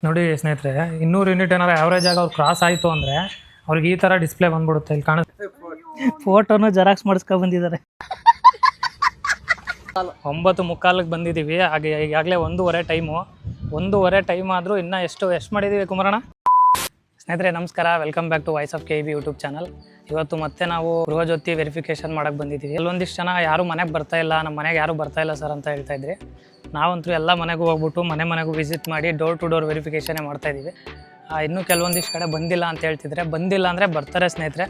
ನೋಡಿ ಸ್ನೇಹಿತರೆ, 200 ಯೂನಿಟ್ ಏನಾದ್ರು ಆವ್ರೇಜ್ ಆಗಿ ಅವ್ರು ಕ್ರಾಸ್ ಆಯಿತು ಅಂದರೆ ಅವ್ರಿಗೆ ಈ ಥರ ಡಿಸ್ಪ್ಲೇ ಬಂದ್ಬಿಡುತ್ತೆ. ಇಲ್ಲಿ ಕಾಣುತ್ತೆ, ಫೋಟೋನು ಜೆರಾಕ್ಸ್ ಮಾಡಿಸ್ಕೊಂಡು ಬಂದಿದ್ದಾರೆ. 9:45ಕ್ಕೆ ಬಂದಿದ್ದೀವಿ. ಹಾಗೆ ಈಗಾಗಲೇ ಒಂದೂವರೆ ಟೈಮ್ ಆದರೂ ಇನ್ನೂ ಎಷ್ಟು ಮಾಡಿದ್ದೀವಿ ಕುಮಾರಣ್ಣ? ಸ್ನೇಹಿತರೆ ನಮಸ್ಕಾರ, welcome back to voice of KEB YouTube channel. ಇವತ್ತು ಮತ್ತೆ ನಾವು ಗೃಹಜ್ಯೋತಿ ವೆರಿಫಿಕೇಷನ್ ಮಾಡೋಕ್ಕೆ ಬಂದಿದ್ದೀವಿ. ಕೆಲವೊಂದಿಷ್ಟು ಜನ ಯಾರು ಮನೆಗೆ ಬರ್ತಾ ಇಲ್ಲ, ನಮ್ಮ ಮನೆಗೆ ಯಾರು ಬರ್ತಾ ಇಲ್ಲ ಸರ್ ಅಂತ ಹೇಳ್ತಾ ಇದ್ರಿ. ನಾವಂತೂ ಎಲ್ಲ ಮನೆಗೂ ಹೋಗ್ಬಿಟ್ಟು ಮನೆಗೂ ವಿಸಿಟ್ ಮಾಡಿ ಡೋರ್ ಟು ಡೋರ್ ವೆರಿಫಿಕೇಷನ್ನೇ ಮಾಡ್ತಾಯಿದ್ದೀವಿ. ಇನ್ನೂ ಕೆಲವೊಂದಿಷ್ಟು ಕಡೆ ಬಂದಿಲ್ಲ ಅಂತ ಹೇಳ್ತಿದ್ರೆ, ಬಂದಿಲ್ಲ ಅಂದರೆ ಬರ್ತಾರೆ ಸ್ನೇಹಿತರೆ,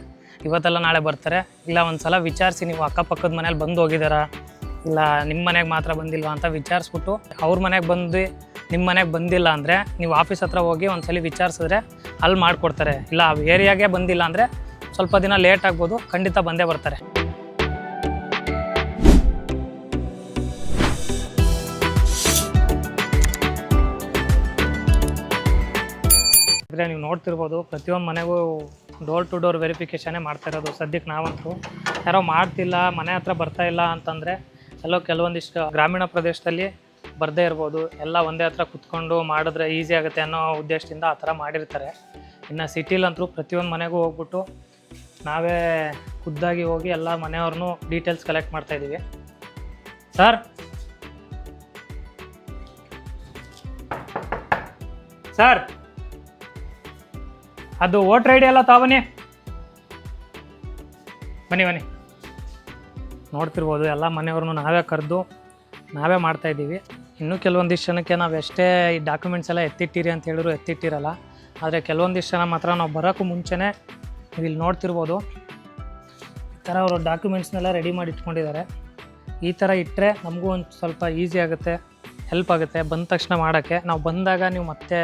ಇವತ್ತೆಲ್ಲ ನಾಳೆ ಬರ್ತಾರೆ. ಇಲ್ಲ ಒಂದು ಸಲ ವಿಚಾರಿಸಿ, ನೀವು ಅಕ್ಕಪಕ್ಕದ ಮನೇಲಿ ಬಂದು ಹೋಗಿದ್ದಾರಾ, ಇಲ್ಲ ನಿಮ್ಮ ಮನೆಗೆ ಮಾತ್ರ ಬಂದಿಲ್ವಾ ಅಂತ ವಿಚಾರಿಸ್ಬಿಟ್ಟು ಅವ್ರ ಮನೆಗೆ ಬಂದು ನಿಮ್ಮ ಮನೆಗೆ ಬಂದಿಲ್ಲ ಅಂದರೆ ನೀವು ಆಫೀಸ್ ಹತ್ರ ಹೋಗಿ ಒಂದ್ಸಲ ವಿಚಾರಿಸಿದ್ರೆ ಅಲ್ಲಿ ಮಾಡಿಕೊಡ್ತಾರೆ. ಇಲ್ಲ ಆ ಏರಿಯಾಗೆ ಬಂದಿಲ್ಲ ಅಂದರೆ ಸ್ವಲ್ಪ ದಿನ ಲೇಟ್ ಆಗ್ಬೋದು, ಖಂಡಿತ ಬಂದೇ ಬರ್ತಾರೆ. ಅಂದರೆ ನೀವು ನೋಡ್ತಿರ್ಬೋದು, ಪ್ರತಿಯೊಂದು ಮನೆಗೂ ಡೋರ್ ಟು ಡೋರ್ ವೆರಿಫಿಕೇಷನ್ನೇ ಮಾಡ್ತಾ ಇರೋದು. ಸದ್ಯಕ್ಕೆ ನಾವಂತೂ ಯಾರೋ ಮಾಡ್ತಿಲ್ಲ, ಮನೆ ಹತ್ರ ಬರ್ತಾ ಇಲ್ಲ ಅಂತಂದರೆ ಕೆಲವೊಂದಿಷ್ಟು ಗ್ರಾಮೀಣ ಪ್ರದೇಶದಲ್ಲಿ ಬರದೇ ಇರ್ಬೋದು. ಎಲ್ಲ ಒಂದೇ ಹತ್ರ ಕುತ್ಕೊಂಡು ಮಾಡಿದ್ರೆ ಈಸಿ ಆಗುತ್ತೆ ಅನ್ನೋ ಉದ್ದೇಶದಿಂದ ಆ ಥರ ಮಾಡಿರ್ತಾರೆ. ಇನ್ನು ಸಿಟಿಲಂತೂ ಪ್ರತಿಯೊಂದು ಮನೆಗೂ ಹೋಗ್ಬಿಟ್ಟು ನಾವೇ ಖುದ್ದಾಗಿ ಹೋಗಿ ಎಲ್ಲ ಮನೆಯವ್ರನ್ನೂ ಡೀಟೇಲ್ಸ್ ಕಲೆಕ್ಟ್ ಮಾಡ್ತಾಯಿದ್ದೀವಿ. ಸರ್ ಅದು ವೋಟರ್ ಐ ಡಿ ಎಲ್ಲ ಬನ್ನಿ. ನೋಡ್ತಿರ್ಬೋದು, ಎಲ್ಲ ಮನೆಯವ್ರನ್ನೂ ನಾವೇ ಕರೆದು ನಾವೇ ಮಾಡ್ತಾಯಿದ್ದೀವಿ. ಇನ್ನೂ ಕೆಲವೊಂದಿಷ್ಟು ಜನಕ್ಕೆ ನಾವು ಎಷ್ಟೇ ಈ ಡಾಕ್ಯುಮೆಂಟ್ಸ್ ಎಲ್ಲ ಎತ್ತಿಟ್ಟಿರಿ ಅಂತ ಹೇಳಿದ್ರು ಎತ್ತಿಟ್ಟಿರಲ್ಲ. ಆದರೆ ಕೆಲವೊಂದಿಷ್ಟು ಜನ ಮಾತ್ರ ನಾವು ಬರೋಕ್ಕೂ ಮುಂಚೆನೇ ನೀವು ಇಲ್ಲಿ ನೋಡ್ತಿರ್ಬೋದು, ಈ ಥರ ಅವರು ಡಾಕ್ಯುಮೆಂಟ್ಸ್ನೆಲ್ಲ ರೆಡಿ ಮಾಡಿ ಇಟ್ಕೊಂಡಿದ್ದಾರೆ. ಈ ಥರ ಇಟ್ಟರೆ ನಮಗೂ ಒಂದು ಸ್ವಲ್ಪ ಈಸಿ ಆಗುತ್ತೆ, ಹೆಲ್ಪ್ ಆಗುತ್ತೆ ಬಂದ ತಕ್ಷಣ ಮಾಡೋಕ್ಕೆ. ನಾವು ಬಂದಾಗ ನೀವು ಮತ್ತೆ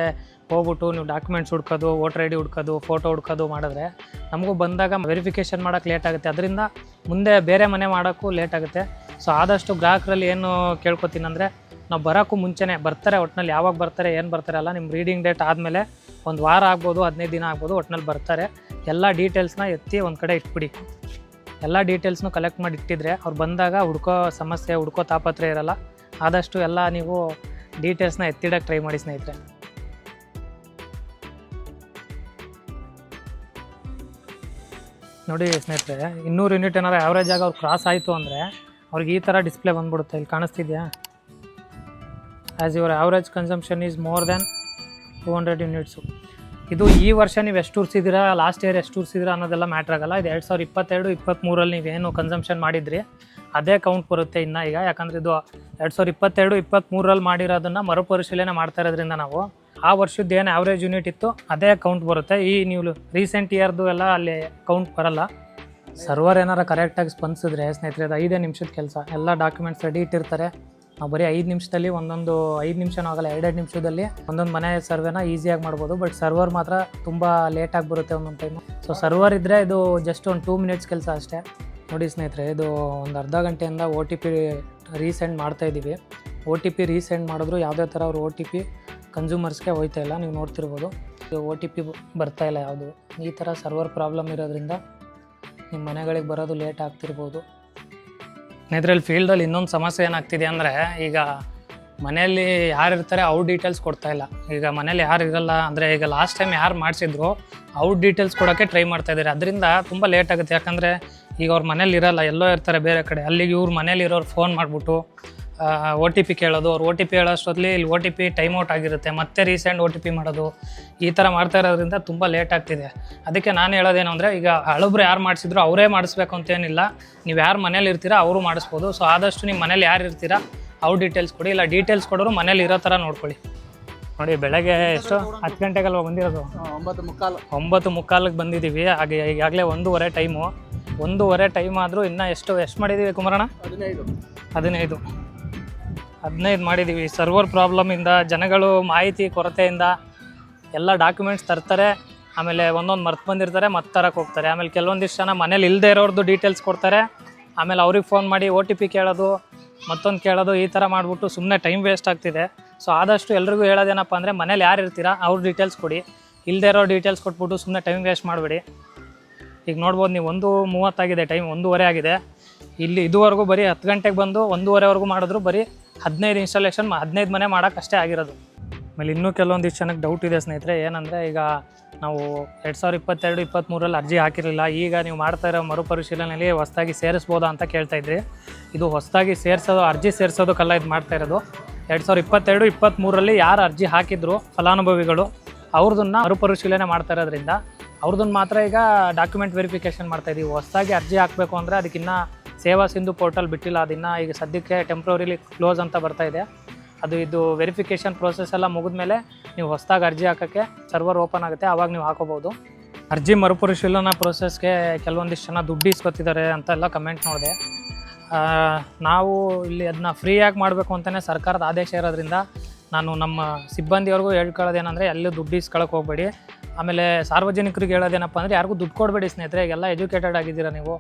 ಹೋಗ್ಬಿಟ್ಟು ನೀವು ಡಾಕ್ಯುಮೆಂಟ್ಸ್ ಹುಡ್ಕೋದು, ವೋಟರ್ ಐ ಡಿ ಹುಡ್ಕೋದು, ಫೋಟೋ ಹುಡ್ಕೋದು ಮಾಡಿದ್ರೆ ನಮಗೂ ಬಂದಾಗ ವೆರಿಫಿಕೇಷನ್ ಮಾಡೋಕ್ಕೆ ಲೇಟ್ ಆಗುತ್ತೆ. ಅದರಿಂದ ಮುಂದೆ ಬೇರೆ ಮನೆ ಮಾಡೋಕ್ಕೂ ಲೇಟ್ ಆಗುತ್ತೆ. ಸೊ ಆದಷ್ಟು ಗ್ರಾಹಕರಲ್ಲಿ ಏನು ಕೇಳ್ಕೊತೀನಿ ಅಂದರೆ, ನಾವು ಬರೋಕ್ಕೂ ಮುಂಚೆನೇ ಬರ್ತಾರೆ, ಒಟ್ಟಿನಲ್ಲಿ ಯಾವಾಗ ಬರ್ತಾರೆ ಏನು ಬರ್ತಾರೆ ಅಲ್ಲ, ನಿಮ್ಮ ರೀಡಿಂಗ್ ಡೇಟ್ ಆದಮೇಲೆ ಒಂದು ವಾರ ಆಗ್ಬೋದು, 15 ದಿನ ಆಗ್ಬೋದು, ಒಟ್ಟಿನಲ್ಲಿ ಬರ್ತಾರೆ. ಎಲ್ಲ ಡೀಟೇಲ್ಸ್ನ ಎತ್ತಿ ಒಂದು ಕಡೆ ಇಟ್ಬಿಡಿ. ಎಲ್ಲ ಡೀಟೇಲ್ಸ್ನು ಕಲೆಕ್ಟ್ ಮಾಡಿ ಇಟ್ಟಿದ್ರೆ ಅವ್ರು ಬಂದಾಗ ಹುಡ್ಕೋ ತಾಪತ್ರೆ ಇರಲ್ಲ. ಆದಷ್ಟು ಎಲ್ಲ ನೀವು ಡೀಟೇಲ್ಸ್ನ ಎತ್ತಿಡೋಕ್ಕೆ ಟ್ರೈ ಮಾಡಿ ಸ್ನೇಹಿತರೆ. ನೋಡಿ ಸ್ನೇಹಿತರೆ, 200 ಯೂನಿಟ್ ಏನಾದ್ರು ಆವ್ರೇಜ್ ಆಗಿ ಅವ್ರು ಕ್ರಾಸ್ ಆಯಿತು ಅಂದರೆ ಅವ್ರಿಗೆ ಈ ಥರ ಡಿಸ್ಪ್ಲೇ ಬಂದ್ಬಿಡುತ್ತೆ. ಇಲ್ಲಿ ಕಾಣಿಸ್ತಿದೆಯಾ? As your average consumption is more than 200 units. ಇದು ಈ ವರ್ಷ ನೀವು ಎಷ್ಟು ಉರ್ಸಿದ್ದೀರಾ, ಲಾಸ್ಟ್ ಇಯರ್ ಎಷ್ಟು ಉರ್ಸಿದ್ದೀರಾ ಅನ್ನೋದೆಲ್ಲ ಮ್ಯಾಟ್ರ್ ಆಗಲ್ಲ. ಇದು 2022-23 ನೀವೇನು ಕನ್ಸಂಪ್ಷನ್ ಮಾಡಿದ್ರಿ ಅದೇ ಕೌಂಟ್ ಬರುತ್ತೆ ಇನ್ನು ಈಗ. ಯಾಕಂದರೆ ಇದು 2022-23 ಮಾಡಿರೋದನ್ನು ಮರುಪರಿಶೀಲನೆ ಮಾಡ್ತಾ ಇರೋದ್ರಿಂದ ನಾವು ಆ ವರ್ಷದ್ದು ಏನು ಆವ್ರೇಜ್ ಯೂನಿಟ್ ಇತ್ತು ಅದೇ ಕೌಂಟ್ ಬರುತ್ತೆ. ಈ ನೀವು ರೀಸೆಂಟ್ ಇಯರ್ದು ಎಲ್ಲ ಅಲ್ಲಿ ಕೌಂಟ್ ಬರಲ್ಲ. ಸರ್ವರ್ ಏನಾರ ಕರೆಕ್ಟಾಗಿ ಸ್ಪಂದಿಸಿದ್ರೆ ಸ್ನೇಹಿತರೆ, ಅದು 5 ನಿಮಿಷದ ಕೆಲಸ. ಎಲ್ಲ ಡಾಕ್ಯುಮೆಂಟ್ಸ್ ರೆಡಿ ಇಟ್ಟಿರ್ತಾರೆ. ನಾವು ಬರೀ 5 ನಿಮಿಷದಲ್ಲಿ 5 ನಿಮಿಷನೂ ಆಗಲ್ಲ, 2 ನಿಮಿಷದಲ್ಲಿ ಒಂದೊಂದು ಮನೆ ಸರ್ವೆನ ಈಸಿಯಾಗಿ ಮಾಡ್ಬೋದು. ಬಟ್ ಸರ್ವರ್ ಮಾತ್ರ ತುಂಬ ಲೇಟಾಗಿ ಬರುತ್ತೆ ಒಂದೊಂದು ಟೈಮು. ಸೊ ಸರ್ವರ್ ಇದ್ದರೆ ಇದು ಜಸ್ಟ್ ಒಂದು 2 ಮಿನಿಟ್ಸ್ ಕೆಲಸ ಅಷ್ಟೇ. ನೋಡಿ ಸ್ನೇಹಿತರೆ, ಇದು ಒಂದು ಅರ್ಧ ಗಂಟೆಯಿಂದ OTP ರೀಸೆಂಡ್ ಮಾಡ್ತಾಯಿದ್ದೀವಿ. OTP ರೀಸೆಂಡ್ ಮಾಡಿದ್ರು ಯಾವುದೇ ಥರ ಅವ್ರು OTP ಕನ್ಸ್ಯೂಮರ್ಸ್ಗೆ ಹೋಯ್ತಾ ಇಲ್ಲ. ನೀವು ನೋಡ್ತಿರ್ಬೋದು, ಇದು OTP ಬರ್ತಾಯಿಲ್ಲ ಯಾವುದು. ಈ ಥರ ಸರ್ವರ್ ಪ್ರಾಬ್ಲಮ್ ಇರೋದ್ರಿಂದ ನಿಮ್ಮ ಮನೆಗಳಿಗೆ ಬರೋದು ಲೇಟ್ ಆಗ್ತಿರ್ಬೋದು. ಸ್ನೇಹಿತರಲ್ಲಿ ಫೀಲ್ಡಲ್ಲಿ ಇನ್ನೊಂದು ಸಮಸ್ಯೆ ಏನಾಗ್ತಿದೆ ಅಂದರೆ, ಈಗ ಮನೆಯಲ್ಲಿ ಯಾರು ಇರ್ತಾರೆ ಅವ್ರ ಡೀಟೇಲ್ಸ್ ಕೊಡ್ತಾಯಿಲ್ಲ. ಈಗ ಮನೇಲಿ ಯಾರು ಇರಲ್ಲ ಅಂದರೆ, ಈಗ ಲಾಸ್ಟ್ ಟೈಮ್ ಯಾರು ಮಾಡಿಸಿದ್ರು ಅವ್ರ ಡೀಟೇಲ್ಸ್ ಕೊಡೋಕ್ಕೆ ಟ್ರೈ ಮಾಡ್ತಾಯಿದ್ದಾರೆ. ಅದರಿಂದ ತುಂಬ ಲೇಟ್ ಆಗುತ್ತೆ. ಯಾಕಂದರೆ ಈಗ ಅವ್ರ ಮನೇಲಿ ಇರೋಲ್ಲ, ಎಲ್ಲೋ ಇರ್ತಾರೆ ಬೇರೆ ಕಡೆ. ಅಲ್ಲಿಗೆ ಇವ್ರು ಮನೇಲಿರೋರು ಫೋನ್ ಮಾಡಿಬಿಟ್ಟು OTP ಕೇಳೋದು, ಅವ್ರು OTP ಹೇಳೋಷ್ಟೊತ್ತಲ್ಲಿ ಇಲ್ಲಿ OTP ಟೈಮ್ ಔಟ್ ಆಗಿರುತ್ತೆ, ಮತ್ತೆ ರೀಸೆಂಟ್ OTP ಮಾಡೋದು, ಈ ಥರ ಮಾಡ್ತಾ ಇರೋದ್ರಿಂದ ತುಂಬ ಲೇಟ್ ಆಗ್ತಿದೆ. ಅದಕ್ಕೆ ನಾನು ಹೇಳೋದೇನು ಅಂದರೆ, ಈಗ ಹಳಬ್ರು ಯಾರು ಮಾಡಿಸಿದ್ರು ಅವರೇ ಮಾಡಿಸ್ಬೇಕು ಅಂತೇನಿಲ್ಲ. ನೀವು ಯಾರು ಮನೇಲಿ ಇರ್ತೀರಾ ಅವರು ಮಾಡಿಸ್ಬೋದು. ಸೊ ಆದಷ್ಟು ನಿಮ್ಮ ಮನೇಲಿ ಯಾರು ಇರ್ತೀರಾ ಅವ್ರ ಡೀಟೇಲ್ಸ್ ಕೊಡಿ. ಇಲ್ಲ ಡೀಟೇಲ್ಸ್ ಕೊಡೋರು ಮನೇಲಿ ಇರೋ ಥರ ನೋಡ್ಕೊಳ್ಳಿ. ನೋಡಿ, ಬೆಳಗ್ಗೆ ಎಷ್ಟು 10 ಗಂಟೆಗಲ್ವ ಬಂದಿರೋದು? 9:45ಕ್ಕೆ ಬಂದಿದ್ದೀವಿ. ಹಾಗೆ ಈಗಾಗಲೇ ಒಂದೂವರೆ ಟೈಮ್ ಆದರೂ ಇನ್ನೂ ಎಷ್ಟು ಮಾಡಿದ್ದೀವಿ ಕುಮಾರಣ್ಣ? 15 ಮಾಡಿದ್ದೀವಿ. ಸರ್ವರ್ ಪ್ರಾಬ್ಲಮಿಂದ, ಜನಗಳು ಮಾಹಿತಿ ಕೊರತೆಯಿಂದ ಎಲ್ಲ ಡಾಕ್ಯುಮೆಂಟ್ಸ್ ತರ್ತಾರೆ, ಆಮೇಲೆ ಒಂದೊಂದು ಮರ್ತು ಬಂದಿರ್ತಾರೆ, ಮತ್ತೆ ತರಕ್ಕೆ ಹೋಗ್ತಾರೆ. ಆಮೇಲೆ ಕೆಲವೊಂದಿಷ್ಟು ಜನ ಮನೇಲಿ ಇಲ್ಲದೆ ಇರೋರ್ದು ಡೀಟೇಲ್ಸ್ ಕೊಡ್ತಾರೆ, ಆಮೇಲೆ ಅವ್ರಿಗೆ ಫೋನ್ ಮಾಡಿ OTP ಕೇಳೋದು, ಮತ್ತೊಂದು ಕೇಳೋದು, ಈ ಥರ ಮಾಡಿಬಿಟ್ಟು ಸುಮ್ಮನೆ ಟೈಮ್ ವೇಸ್ಟ್ ಆಗ್ತಿದೆ. ಸೊ ಆದಷ್ಟು ಎಲ್ರಿಗೂ ಹೇಳೋದೇನಪ್ಪ ಅಂದರೆ, ಮನೇಲಿ ಯಾರು ಇರ್ತೀರಾ ಅವ್ರ ಡೀಟೇಲ್ಸ್ ಕೊಡಿ. ಇಲ್ಲದೆ ಇರೋ ಡೀಟೇಲ್ಸ್ ಕೊಟ್ಬಿಟ್ಟು ಸುಮ್ಮನೆ ಟೈಮ್ ವೇಸ್ಟ್ ಮಾಡಬೇಡಿ. ಈಗ ನೋಡ್ಬೋದು ನೀವು, 1:30 ಆಗಿದೆ, ಟೈಮ್ 1:15 ಆಗಿದೆ. ಇಲ್ಲಿ ಇದುವರೆಗೂ ಬರೀ 10 ಗಂಟೆಗೆ ಬಂದು 1:15ವರೆಗೂ ಮಾಡಿದ್ರು ಬರೀ 15 ಇನ್ಸ್ಟಾಲೇಷನ್ 15 ಮನೆ ಮಾಡೋಕ್ಕಷ್ಟೇ ಆಗಿರೋದು. ಆಮೇಲೆ ಇನ್ನೂ ಕೆಲವೊಂದಿಷ್ಟು ಜನಕ್ಕೆ ಡೌಟ್ ಇದೆ ಸ್ನೇಹಿತರೆ, ಏನಂದರೆ ಈಗ ನಾವು 2022-23 ಅರ್ಜಿ ಹಾಕಿರಲಿಲ್ಲ, ಈಗ ನೀವು ಮಾಡ್ತಾ ಇರೋ ಮರುಪರಿಶೀಲನೆಯಲ್ಲಿ ಹೊಸದಾಗಿ ಸೇರಿಸ್ಬೋದಾ ಅಂತ ಕೇಳ್ತಾಯಿದ್ರಿ. ಇದು ಹೊಸದಾಗಿ ಅರ್ಜಿ ಸೇರಿಸೋದಕ್ಕೆಲ್ಲ ಇದು ಮಾಡ್ತಾ ಇರೋದು. 2022-23 ಯಾರು ಅರ್ಜಿ ಹಾಕಿದ್ರು ಫಲಾನುಭವಿಗಳು ಅವ್ರದನ್ನು ಮರುಪರಿಶೀಲನೆ ಮಾಡ್ತಾ ಇರೋದ್ರಿಂದ ಅವ್ರದನ್ನು ಮಾತ್ರ ಈಗ ಡಾಕ್ಯುಮೆಂಟ್ ವೆರಿಫಿಕೇಷನ್ ಮಾಡ್ತಾಯಿದ್ದೀವಿ. ಹೊಸದಾಗಿ ಅರ್ಜಿ ಹಾಕಬೇಕು ಅಂದರೆ ಅದಕ್ಕಿನ್ನ ಸೇವಾ ಸಿಂಧು ಪೋರ್ಟಲ್ ಬಿಟ್ಟಿಲ್ಲ, ಅದನ್ನು ಈಗ ಸದ್ಯಕ್ಕೆ ಟೆಂಪ್ರವರಿಲಿ ಕ್ಲೋಸ್ ಅಂತ ಬರ್ತಾಯಿದೆ. ಇದು ವೆರಿಫಿಕೇಷನ್ ಪ್ರೋಸೆಸ್ ಎಲ್ಲ ಮುಗಿದ್ಮೇಲೆ ನೀವು ಹೊಸದಾಗಿ ಅರ್ಜಿ ಹಾಕೋಕ್ಕೆ ಸರ್ವರ್ ಓಪನ್ ಆಗುತ್ತೆ, ಆವಾಗ ನೀವು ಹಾಕೋಬೋದು. ಅರ್ಜಿ ಮರುಪರಿಶೀಲನಾ ಪ್ರೋಸೆಸ್ಗೆ ಕೆಲವೊಂದಿಷ್ಟು ಜನ ದುಡ್ಡು ಇಸ್ಕೊತಿದ್ದಾರೆ ಅಂತೆಲ್ಲ ಕಮೆಂಟ್ ನೋಡಿದೆ. ನಾವು ಇಲ್ಲಿ ಅದನ್ನ ಫ್ರೀಯಾಗಿ ಮಾಡಬೇಕು ಅಂತಲೇ ಸರ್ಕಾರದ ಆದೇಶ ಇರೋದ್ರಿಂದ ನಾನು ನಮ್ಮ ಸಿಬ್ಬಂದಿಯವ್ರಿಗೂ ಹೇಳ್ಕೊಳ್ಳೋದೇನೆಂದರೆ ಎಲ್ಲೂ ದುಡ್ಡು ಇಸ್ಕೊಳಕ್ಕೆ ಹೋಗಬೇಡಿ. ಆಮೇಲೆ ಸಾರ್ವಜನಿಕರಿಗೆ ಹೇಳೋದೇನಪ್ಪ ಅಂದರೆ ಯಾರಿಗೂ ದುಡ್ಡು ಕೊಡಬೇಡಿ ಸ್ನೇಹಿತರೆ. ಈಗೆಲ್ಲ ಎಜುಕೇಟೆಡ್ ಆಗಿದ್ದೀರಾ, ನೀವು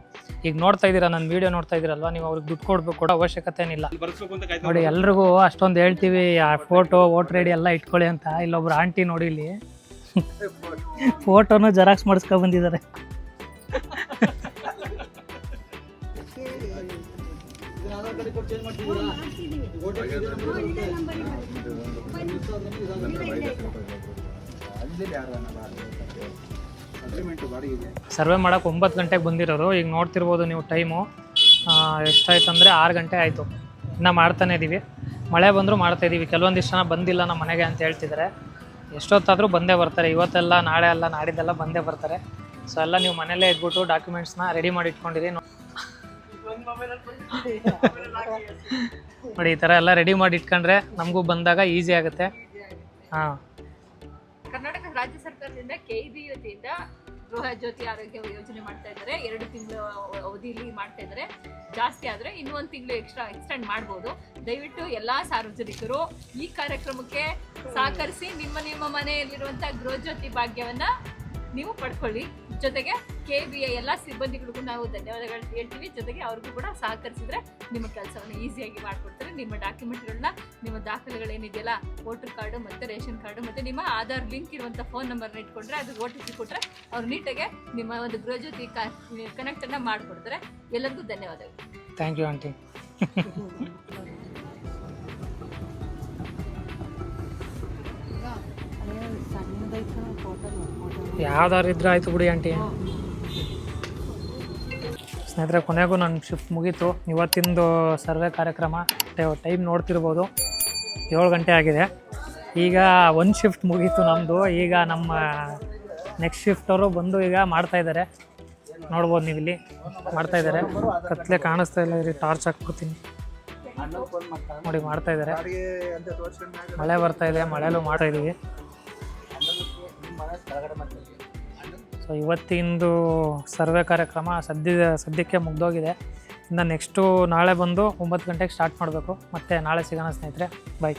ಈಗ ನೋಡ್ತಾ ಇದ್ದೀರಾ, ನನ್ನ ವೀಡಿಯೋ ನೋಡ್ತಾ ಇದ್ದೀರಲ್ವ, ನೀವು ಅವ್ರಿಗೆ ದುಡ್ಡು ಕೊಡೋ ಅವಶ್ಯಕತೆ ಏನಿಲ್ಲ. ನೋಡಿ ಎಲ್ರಿಗೂ ಅಷ್ಟೊಂದು ಹೇಳ್ತೀವಿ ಆ ಫೋಟೋ ವೋಟರ್ ಐ ಡಿ ಎಲ್ಲ ಇಟ್ಕೊಳ್ಳಿ ಅಂತ. ಇಲ್ಲೊಬ್ರು ಆಂಟಿ ನೋಡಿ ಇಲ್ಲಿ ಫೋಟೋನು ಜೆರಾಕ್ಸ್ ಮಾಡಿಸ್ಕೊ ಬಂದಿದ್ದಾರೆ. ಸರ್ವೆ ಮಾಡೋಕೆ 9 ಗಂಟೆಗೆ ಬಂದಿರೋರು. ಈಗ ನೋಡ್ತಿರ್ಬೋದು ನೀವು ಟೈಮು ಎಷ್ಟಾಯ್ತು ಅಂದರೆ 6 ಗಂಟೆ ಆಯಿತು. ಇನ್ನೂ ಮಾಡ್ತಾನೆ ಇದ್ದೀವಿ. ಮಳೆ ಬಂದರೂ ಮಾಡ್ತಾಯಿದ್ದೀವಿ. ಕೆಲವೊಂದಿಷ್ಟು ಜನ ಬಂದಿಲ್ಲ ನಮ್ಮ ಮನೆಗೆ ಅಂತ ಹೇಳ್ತಿದ್ದಾರೆ. ಎಷ್ಟೊತ್ತಾದರೂ ಬಂದೇ ಬರ್ತಾರೆ. ಇವತ್ತೆಲ್ಲ ನಾಳೆ ಅಲ್ಲ ನಾಡಿದ್ದೆಲ್ಲ ಬಂದೇ ಬರ್ತಾರೆ. ಸೊ ಎಲ್ಲ ನೀವು ಮನೆಯಲ್ಲೇ ಇದ್ಬಿಟ್ಟು ಡಾಕ್ಯುಮೆಂಟ್ಸ್ನ ರೆಡಿ ಮಾಡಿ ಇಟ್ಕೊಂಡಿರಿ. ನೋಡಿ ಈ ಥರ ಎಲ್ಲ ರೆಡಿ ಮಾಡಿ ಇಟ್ಕೊಂಡ್ರೆ ನಮಗೂ ಬಂದಾಗ ಈಸಿ ಆಗುತ್ತೆ. ಹಾಂ, ಕರ್ನಾಟಕ ರಾಜ್ಯ ಸರ್ಕಾರದಿಂದ KEB ವತಿಯಿಂದ ಗೃಹ ಜ್ಯೋತಿ ಆರೋಗ್ಯ ಯೋಜನೆ ಮಾಡ್ತಾ ಇದ್ದಾರೆ. 2 ತಿಂಗಳು ಅವಧಿಯಲ್ಲಿ ಮಾಡ್ತಾ ಇದ್ದಾರೆ. ಜಾಸ್ತಿ ಆದರೆ ಇನ್ನೂ 1 ತಿಂಗಳು ಎಕ್ಸ್ಟೆಂಡ್ ಮಾಡ್ಬೋದು. ದಯವಿಟ್ಟು ಎಲ್ಲ ಸಾರ್ವಜನಿಕರು ಈ ಕಾರ್ಯಕ್ರಮಕ್ಕೆ ಸಹಕರಿಸಿ ನಿಮ್ಮ ಮನೆಯಲ್ಲಿರುವಂಥ ಗೃಹ ಜ್ಯೋತಿ ಭಾಗ್ಯವನ್ನು ನೀವು ಪಡ್ಕೊಳ್ಳಿ. ಜೊತೆಗೆ KEBಯ ಎಲ್ಲ ಸಿಬ್ಬಂದಿಗಳಿಗೂ ನಾವು ಧನ್ಯವಾದಗಳು ಹೇಳ್ತೀವಿ. ಜೊತೆಗೆ ಅವ್ರಿಗೂ ಕೂಡ ಸಹಕರಿಸಿದ್ರೆ ನಿಮ್ಮ ಕೆಲಸವನ್ನು ಈಸಿಯಾಗಿ ಮಾಡಿಕೊಡ್ತಾರೆ. ನಿಮ್ಮ ಡಾಕ್ಯುಮೆಂಟ್ಗಳನ್ನ, ನಿಮ್ಮ ದಾಖಲೆಗಳೇನಿದೆಯಲ್ಲ, ವೋಟರ್ ಕಾರ್ಡು ಮತ್ತು ರೇಷನ್ ಕಾರ್ಡು ಮತ್ತು ನಿಮ್ಮ ಆಧಾರ್ ಲಿಂಕ್ ಇರುವಂಥ ಫೋನ್ ನಂಬರ್ನ ಇಟ್ಕೊಂಡ್ರೆ ಅದು OTP ಕೊಟ್ಟರೆ ಅವ್ರು ನೀಟಾಗೆ ನಿಮ್ಮ ಒಂದು ಗೃಹ ಜ್ಯೋತಿ ಕನೆಕ್ಟನ್ನು ಮಾಡಿಕೊಡ್ತಾರೆ. ಎಲ್ಲರಿಗೂ ಧನ್ಯವಾದಗಳು. Thank you aunty. ಯಾವ್ದಾರು ಇದ್ರೆ ಆಯಿತು ಬಿಡಿ ಆಂಟಿ. ಸ್ನೇಹಿತರೆ, ಕೊನೆಗೂ ನನ್ನ ಶಿಫ್ಟ್ ಮುಗೀತು. ಇವತ್ತಿಂದು ಸರ್ವೆ ಕಾರ್ಯಕ್ರಮ ಟೈಮ್ ನೋಡ್ತಿರ್ಬೋದು, 7 ಗಂಟೆ ಆಗಿದೆ. ಈಗ ಒಂದು ಶಿಫ್ಟ್ ಮುಗೀತು ನಮ್ಮದು. ಈಗ ನಮ್ಮ ನೆಕ್ಸ್ಟ್ ಶಿಫ್ಟವರು ಬಂದು ಈಗ ಮಾಡ್ತಾಯಿದ್ದಾರೆ. ನೋಡ್ಬೋದು ನೀವು ಇಲ್ಲಿ ಮಾಡ್ತಾಯಿದ್ದಾರೆ. ಕತ್ಲೆ ಕಾಣಿಸ್ತಾ ಇಲ್ಲ, ಇಲ್ಲಿ ಟಾರ್ಚ್ ಹಾಕ್ಬಿಡ್ತೀನಿ. ನೋಡಿ ಮಾಡ್ತಾಯಿದ್ದಾರೆ. ಮಳೆ ಬರ್ತಾಯಿದೆ, ಮಳೆಯಲ್ಲೂ ಮಾಡ್ತಾಯಿದ್ದೀವಿ. ಸೊ ಇವತ್ತಿಂದು ಸರ್ವೆ ಕಾರ್ಯಕ್ರಮ ಸದ್ಯಕ್ಕೆ ಮುಗ್ದೋಗಿದೆ. ಇನ್ನು ನೆಕ್ಸ್ಟು ನಾಳೆ ಬಂದು 9 ಗಂಟೆಗೆ ಸ್ಟಾರ್ಟ್ ಮಾಡಬೇಕು. ಮತ್ತೆ ನಾಳೆ ಸಿಗೋಣ ಸ್ನೇಹಿತರೆ. ಬಾಯ್.